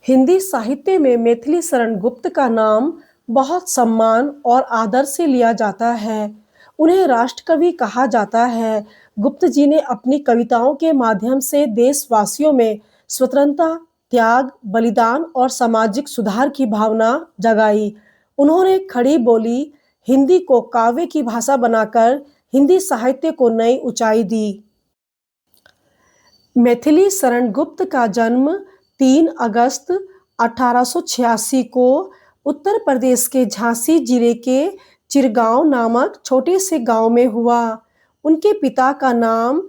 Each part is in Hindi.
हिंदी साहित्य में मैथिली शरण गुप्त का नाम बहुत सम्मान और आदर से लिया जाता है। उन्हें राष्ट्रकवि कहा जाता है। गुप्त जी ने अपनी कविताओं के माध्यम से देशवासियों में स्वतंत्रता, त्याग, बलिदान और सामाजिक सुधार की भावना जगाई। उन्होंने खड़ी बोली हिंदी को काव्य की भाषा बनाकर हिंदी साहित्य को नई ऊंचाई दी। मैथिली शरण गुप्त का जन्म 3 अगस्त 1886 को उत्तर प्रदेश के झांसी जिले के चिरगांव नामक छोटे से गांव में हुआ। उनके पिता का नाम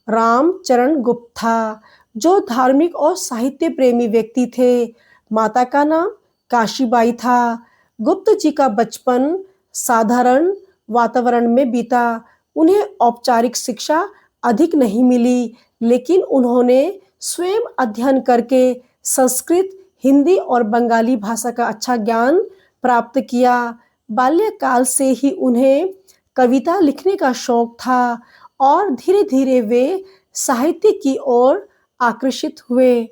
रामचरण गुप्त था, जो धार्मिक और साहित्य प्रेमी व्यक्ति थे। माता का नाम काशीबाई था। गुप्त जी का बचपन साधारण वातावरण में बीता। उन्हें औपचारिक शिक्षा अधिक नहीं मिली, लेकिन उन्होंने स्वयं अध्ययन करके संस्कृत, हिंदी और बंगाली भाषा का अच्छा ज्ञान प्राप्त किया। बाल्यकाल से ही उन्हें कविता लिखने का शौक था और धीरे धीरे वे साहित्य की ओर आकर्षित हुए।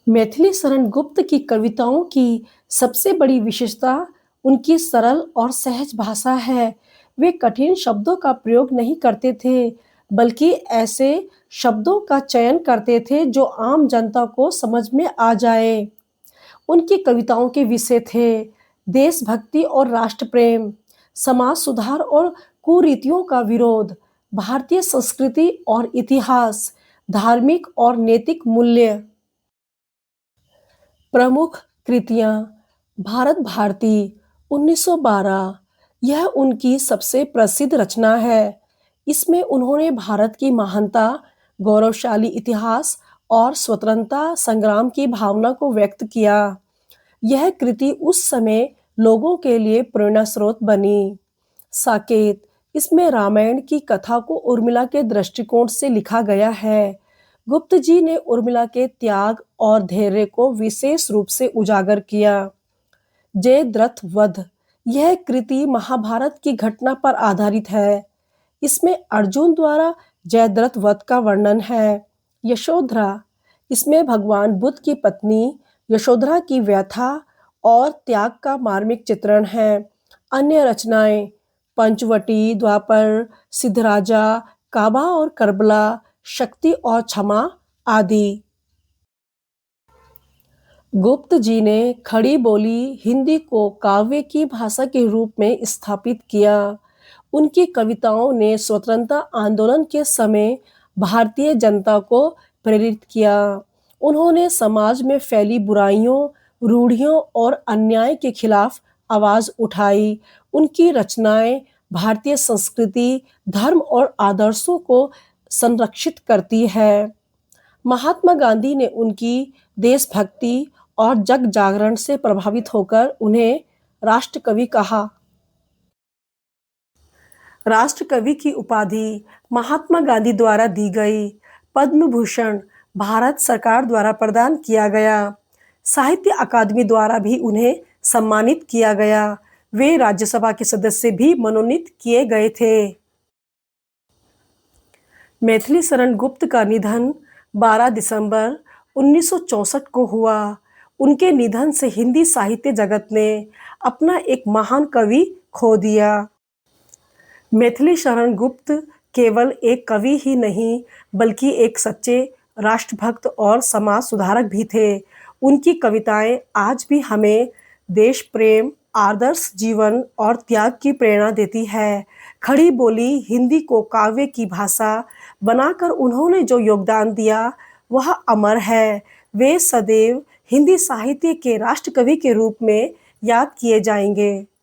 मैथिली शरण गुप्त की कविताओं की सबसे बड़ी विशेषता उनकी सरल और सहज भाषा है। वे कठिन शब्दों का प्रयोग नहीं करते थे, बल्कि ऐसे शब्दों का चयन करते थे जो आम जनता को समझ में आ जाए। उनकी कविताओं के विषय थे देशभक्ति और राष्ट्र प्रेम, समाज सुधार और कुरीतियों का विरोध, भारतीय संस्कृति और इतिहास, धार्मिक और नैतिक मूल्य। प्रमुख कृतियां भारत भारती 1912, यह उनकी सबसे प्रसिद्ध रचना है। इसमें उन्होंने भारत की महानता, गौरवशाली इतिहास और स्वतंत्रता संग्राम की भावना को व्यक्त किया। यह कृति उस समय लोगों के लिए प्रेरणा स्रोत बनी। साकेत, इसमें रामायण की कथा को उर्मिला के दृष्टिकोण से लिखा गया है। गुप्त जी ने उर्मिला के त्याग और धैर्य को विशेष रूप से उजागर किया। जयद्रथ वध, यह कृति महाभारत की घटना पर आधारित है। इसमें अर्जुन द्वारा जयद्रथ वध का वर्णन है। यशोधरा, इसमें भगवान बुद्ध की पत्नी यशोधरा की व्यथा और त्याग का मार्मिक चित्रण है। अन्य रचनाएं पंचवटी, द्वापर, सिद्धराजा, काबा और करबला, शक्ति और क्षमा आदि। गुप्त जी ने खड़ी बोली हिंदी को काव्य की भाषा के रूप में स्थापित किया। उनकी कविताओं ने स्वतंत्रता आंदोलन के समय भारतीय जनता को प्रेरित किया। उन्होंने समाज में फैली बुराइयों, रूढ़ियों और अन्याय के खिलाफ आवाज उठाई। उनकी रचनाएं भारतीय संस्कृति, धर्म और आदर्शों को संरक्षित करती है। महात्मा गांधी ने उनकी देशभक्ति और जग जागरण से प्रभावित होकर उन्हें राष्ट्रकवि कहा। राष्ट्रकवि की उपाधि महात्मा गांधी द्वारा दी गई। पद्म भूषण भारत सरकार द्वारा प्रदान किया गया। साहित्य अकादमी द्वारा भी उन्हें सम्मानित किया गया। वे राज्यसभा के सदस्य भी मनोनीत किए गए थे। मैथिली शरण गुप्त का निधन 12 दिसंबर 1964 को हुआ। उनके निधन से हिंदी साहित्य जगत ने अपना एक महान कवि खो दिया। मैथिली शरण गुप्त केवल एक कवि ही नहीं, बल्कि एक सच्चे राष्ट्रभक्त और समाज सुधारक भी थे। उनकी कविताएं आज भी हमें देश प्रेम, आदर्श जीवन और त्याग की प्रेरणा देती है। खड़ी बोली हिंदी को काव्य की भाषा बनाकर उन्होंने जो योगदान दिया वह अमर है। वे सदैव हिंदी साहित्य के राष्ट्रकवि के रूप में याद किए जाएंगे।